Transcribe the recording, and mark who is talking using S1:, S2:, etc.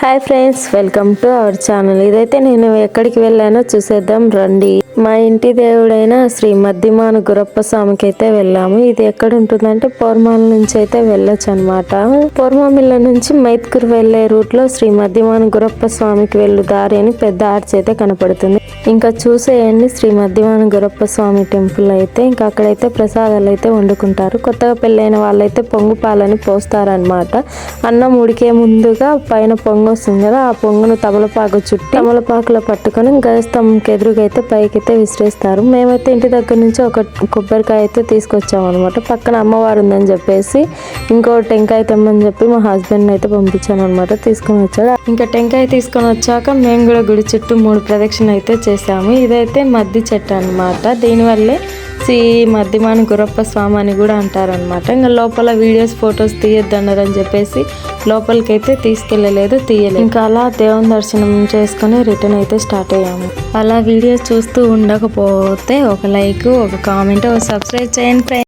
S1: Hi friends, welcome to our channel. ఇదైతే నేను ఎక్కడికి వెళ్ళానో చూసేద్దాం రండి. మా ఇంటి దేవుడైన శ్రీ మద్దిమాను గురప్ప స్వామికి అయితే వెళ్ళాము. ఇది ఎక్కడ ఉంటుందంటే పోర్మాల నుంచి అయితే వెళ్ళొచ్చు అనమాట. పోర్మామిల్ల నుంచి మైత్కూర్ వెళ్లే రూట్ లో శ్రీ మద్దిమాను గురప్ప స్వామికి వెళ్ళు దారి అని పెద్ద ఆర్చ్ అయితే కనపడుతుంది. ఇంకా చూసేయండి శ్రీ మద్దిమాను గురప్ప స్వామి టెంపుల్ అయితే. ఇంకా అక్కడైతే ప్రసాదాలు అయితే వండుకుంటారు. కొత్తగా పెళ్ళైన వాళ్ళైతే పొంగు పాలని పోస్తారనమాట. అన్నం ఉడికే ముందుగా పైన పొంగు వస్తుంది కదా, ఆ పొంగును తమలపాకు చుట్టి తమలపాకులో పట్టుకొని గజస్తంభంకి ఎదురుగా అయితే పైకి అయితే విసిరేస్తారు. మేమైతే ఇంటి దగ్గర నుంచి ఒక కొబ్బరికాయ అయితే తీసుకొచ్చాము అనమాట. పక్కన అమ్మవారు ఉందని చెప్పేసి ఇంకో టెంకాయ తెమ్మని చెప్పి మా హస్బెండ్ అయితే పంపించాను అనమాట. తీసుకొని వచ్చాడు. ఇంకా టెంకాయ తీసుకొని వచ్చాక మేము కూడా గుడి చుట్టూ 3 ప్రదక్షిణ అయితే చేసాము. ఇదైతే మద్ది చెట్టు అనమాట. దీనివల్లే శ్రీ మద్దిమాను గురప్ప స్వామి అని కూడా అంటారనమాట. ఇంకా లోపల వీడియోస్ ఫొటోస్ తీయొద్దన్నారని చెప్పేసి లోపలికి అయితే తీసుకెళ్ళలేదు, తీయలేదు. ఇంకా అలా దేవుని దర్శనం చేసుకుని రిటర్న్ అయితే స్టార్ట్ అయ్యాము. అలా వీడియోస్ చూస్తూ ఉండకపోతే ఒక లైక్, ఒక కామెంట్, ఒక సబ్స్క్రైబ్ చేయండి ఫ్రెండ్స్.